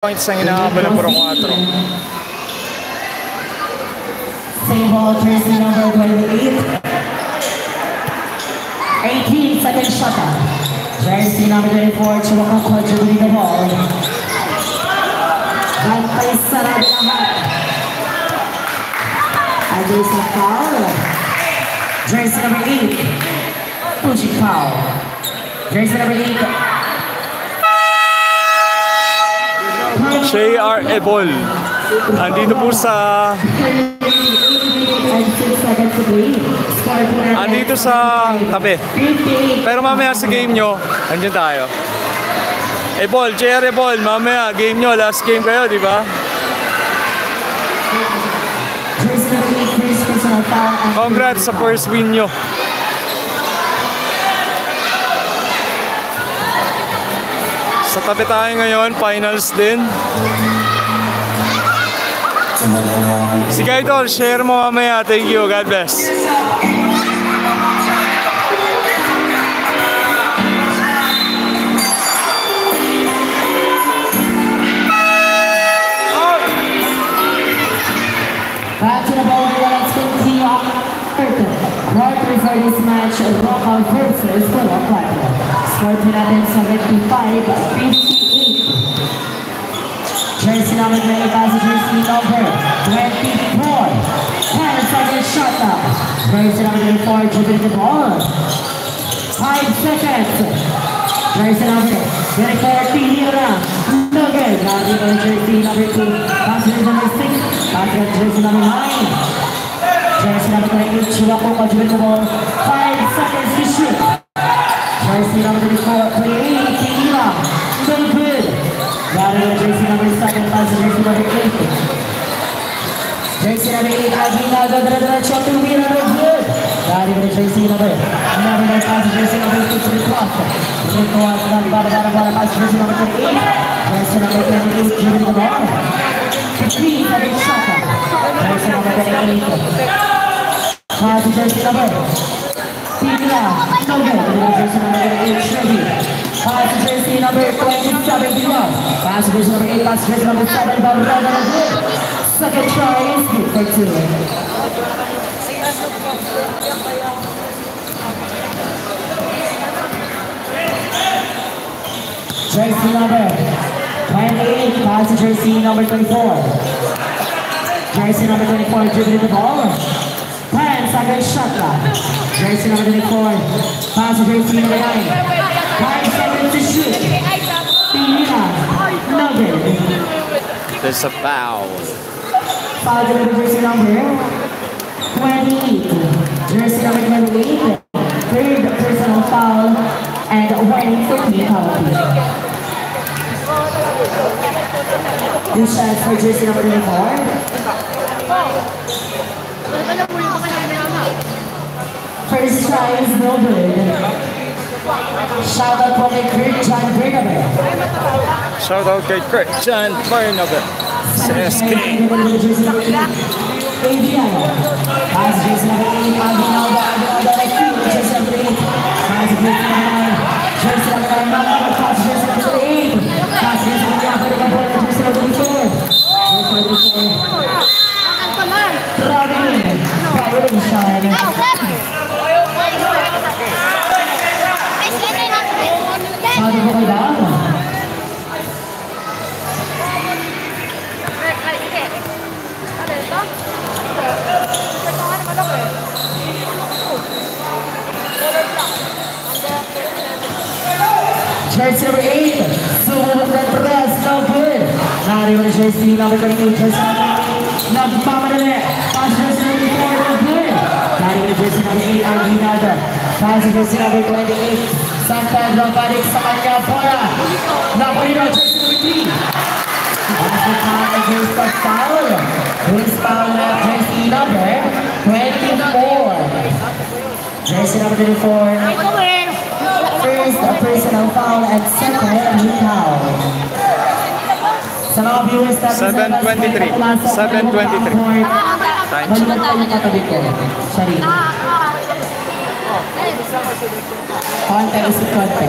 Points ang inaabot ng puro 4. Same ball, jersey number 28. 18, second shot. Jersey number 24, Chubaka contributing the ball. Bantay sarap lahat. And there's a foul. Jersey number 8, pushing foul. Jersey number 8. J.R. Ebol. Andito po sa tabi. Pero mamaya sa game nyo, andyan tayo. Ebol, J.R. Ebol, mamaya game nyo, last game kayo, di ba? Congrats sa first win nyo. Sa tabi tayo ngayon, finals din. Si Kaidol, share mo mamaya. Thank you, God bless. Back to the ball, let's continue on. Quarter for this match, Rock versus Rock Quarter. Score natin 75-58. Jersey number 25, jersey number 24. 10-second shot up. Jersey number 24, dribbling the ball. 5 seconds. Jersey number 24, Pinira. No good. Jersey number 2, jersey number 6. Jersey number 9. Jersey number 28, Chubako contributing the ball. 5 seconds to shoot. Jersey number 24, 28, Pinira. No good. Jersey number 7, jersey number 8. Jersey number 8, Aguinaldo, diretso to win, no good. Jersey number 9, jersey number 6 to the cross. Jersey number 28. Jersey number 28, dribbling the ball. 3 second shot. Jersey number 28. Pass to jersey number Pinira, no good. Jersey number 8, Shreddy. Pass to jersey number 27, Pinira. Pass to jersey number 8, pass to jersey number 7, Barrada, no good. Second try is good for 2. Jersey number 28, pass to jersey number 24. Jersey number 24, dribbling the ball. 10-second shot clock. Jersey number 24, pass to jersey number 9. 5 seconds to shoot. Pinira, no good. There's a foul. Foul to the jersey number 28. Jersey number 28. Third personal foul and warning for team penalty. Two shots for jersey number 24. First try is no good. Shout out for my Kurt John Bernabe. Shout out kay Kurt John Bernabe. Sa SK. Pass jersey number 8, Aguinaldo, jersey number 8. Pass jersey number 9. Jersey number 9, pass jersey number 8. Pass jersey number 9, jersey number 4. Traveling shot. Sabi ko kayo ba? Jersey number 8, sumunod na press, no good. Nariwan na jersey number 28, jersey number 8, nagmamadali. Pass jersey number 4, no good. Nariwan na jersey number 8, Aguinaldo. Pass jersey number 28, San Pedro, balik sa kanya, bola. Napolino, jersey number 3. Pass the time against the foul. This foul left jersey number 24. Jersey number 24. First, a personal foul and second, new foul. Sa mga viewers natin 7:23. 7:23. Malulat kayo katabi ko. Sorry. Konti is konti.